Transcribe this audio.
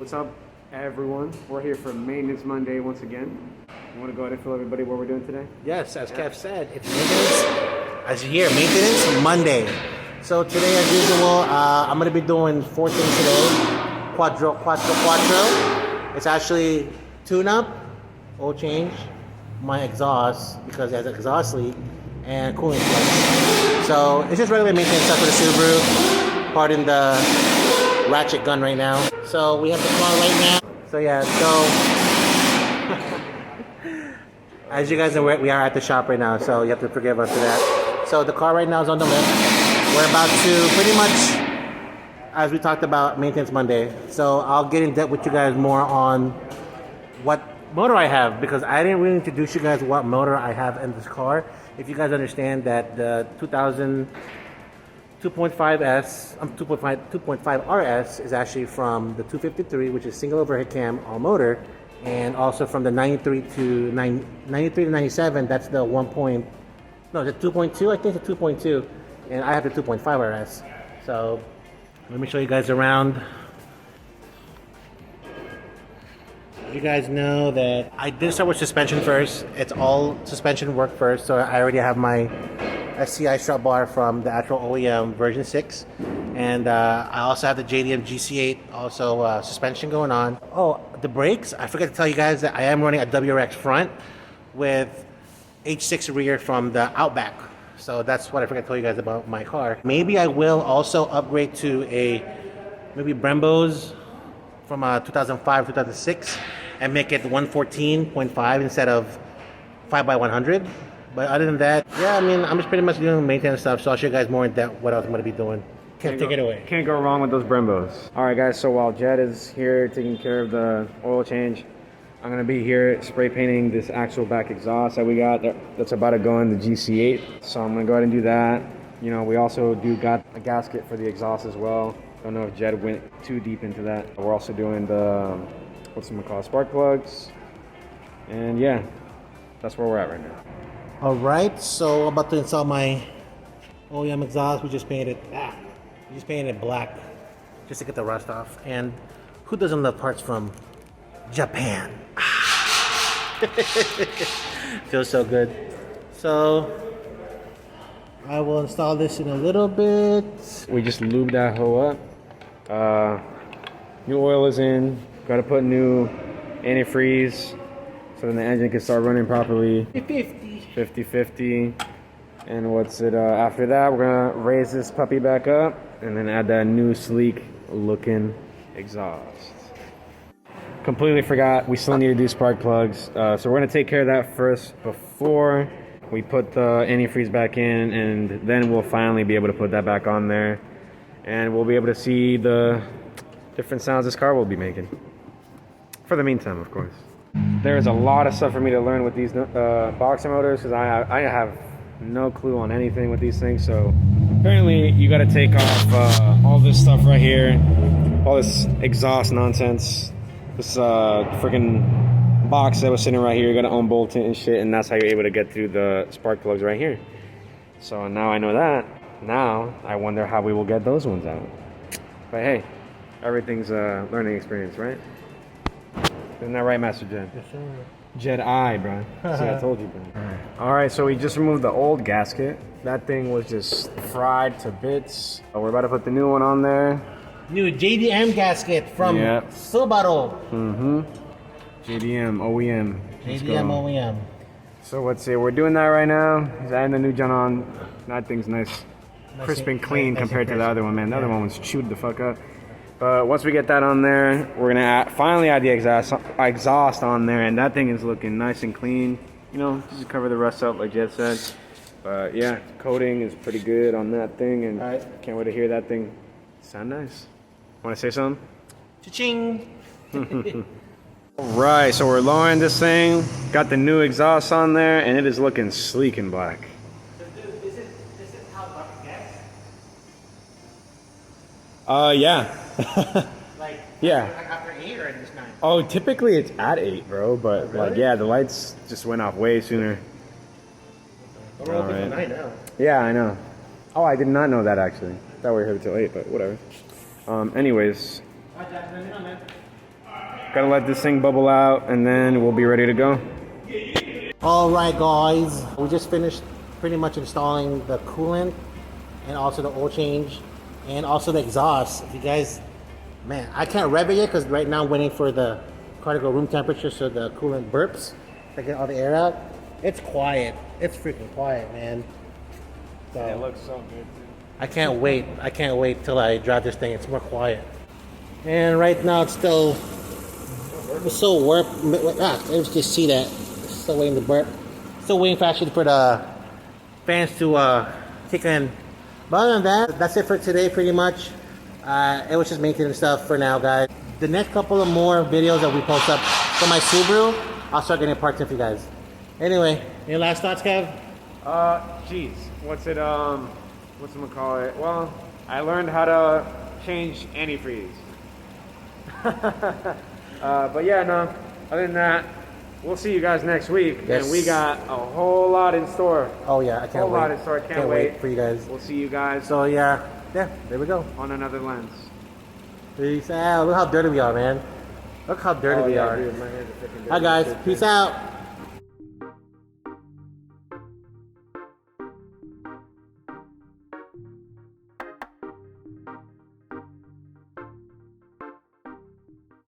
What's up, everyone? We're here for Maintenance Monday once again. You want to go ahead and fill everybody what we're doing today? Yes, as Kev said, it's maintenance. As you hear, maintenance Monday. So today, as usual, I'm gonna be doing 4 things today. Quattro. It's actually tune-up, oil change, my exhaust because it has an exhaust leak, and cooling flush. So it's just regular maintenance stuff for the Subaru. Pardon the ratchet gun right now. So we have the car right now. So yeah, as you guys know, we are at the shop right now, so you have to forgive us for that. So the car right now is on the lift. We're about to pretty much, as we talked about, Maintenance Monday. So I'll get in depth with you guys more on what motor I have, because I didn't really introduce you guys what motor I have in this car. If you guys understand that the 2000 2.5S, 2.5 RS is actually from the 253, which is single overhead cam all motor, and also from the 93 to 97, that's the 2.2, I think it's a 2.2, and I have the 2.5 RS. So let me show you guys around. You guys know that I did start with suspension first. It's all suspension work first, so I already have my SCI strut bar from the actual OEM version 6, and I also have the JDM GC8 also suspension going on. Oh, the brakes, I forgot to tell you guys that I am running a WRX front with H6 rear from the Outback. So that's what I forgot to tell you guys about my car. Maybe I will also upgrade to maybe Brembo's from 2005, 2006 and make it 114.5 instead of 5x100. But other than that, yeah, I mean, I'm just pretty much doing maintenance stuff, so I'll show you guys more in depth what else I'm going to be doing. Take it away. Can't go wrong with those Brembos. All right, guys, so while Jed is here taking care of the oil change, I'm going to be here spray painting this actual back exhaust that we got that's about to go in the GC8. So I'm going to go ahead and do that. You know, we also got a gasket for the exhaust as well. Don't know if Jed went too deep into that. We're also doing the, spark plugs. And yeah, that's where we're at right now. Alright, so I'm about to install my OEM exhaust. We just painted it black just to get the rust off. And who doesn't love parts from Japan? Feels so good. So I will install this in a little bit. We just lubed that hoe up. New oil is in. Got to put new antifreeze so then the engine can start running properly. 50-50. And after that, we're gonna raise this puppy back up and then add that new sleek looking exhaust. Completely forgot, we still need to do spark plugs. So we're gonna take care of that first before we put the antifreeze back in, and then we'll finally be able to put that back on there. And we'll be able to see the different sounds this car will be making. For the meantime, of course. There's a lot of stuff for me to learn with these boxer motors because I have no clue on anything with these things. So apparently you got to take off all this stuff right here, all this exhaust nonsense, this freaking box that was sitting right here. You got to unbolt it and shit, and that's how you're able to get through the spark plugs right here. So now I know that. Now I wonder how we will get those ones out. But hey, everything's a learning experience, right? Isn't that right, Master Jed? Yes, sir. Jedi, bro. See, I told you, bro. All right, so we just removed the old gasket. That thing was just fried to bits. We're about to put the new one on there. New JDM gasket from Subaru. JDM, OEM. JDM OEM. So let's see, we're doing that right now. He's adding the new gen on. That thing's nice crisp and clean compared to the other one, man. The other one was chewed the fuck up. But once we get that on there, we're gonna finally add the exhaust on there, and that thing is looking nice and clean. You know, just to cover the rust up, like Jed said. But yeah, coating is pretty good on that thing, and can't wait to hear that thing sound nice. Want to say something? Cha-ching! Alright, so we're lowering this thing, got the new exhaust on there, and it is looking sleek and black. Is it how dark it gets? Yeah. Yeah. Like after 8 or this 9? Oh, typically it's at 8, bro, but really? like, yeah, the lights just went off way sooner. We're open till 9 now. Yeah, I know. Oh, I did not know that actually. Thought we were here till 8, but whatever. Anyways. Gotta let this thing bubble out, and then we'll be ready to go. All right, guys, we just finished pretty much installing the coolant and also the oil change and also the exhaust. If you guys, man, I can't rev it yet because right now I'm waiting for the car to go room temperature so the coolant burps to get all the air out. It's quiet. It's freaking quiet, man. So, It looks so good, too. I can't wait. I can't wait till I drive this thing. It's more quiet. And right now it's still warped. Let's just see that. Still waiting to burp. Still waiting for actually for the fans to kick in. But other than that, that's it for today pretty much. It was just maintenance stuff for now, guys. The next couple of more videos that we post up for my Subaru, I'll start getting parts in for you guys. Anyway, any last thoughts, Kev? Geez, what's it call it? Well, I learned how to change antifreeze. But yeah, no, other than that, we'll see you guys next week. Yes. And we got a whole lot in store. Oh yeah, I can't wait. Whole lot in store. Can't wait for you guys. We'll see you guys So yeah, there we go. on another lens. Peace out. Look how dirty we are, man. Look how dirty we are. Dude, my hands are freaking dirty. Hi guys, peace out.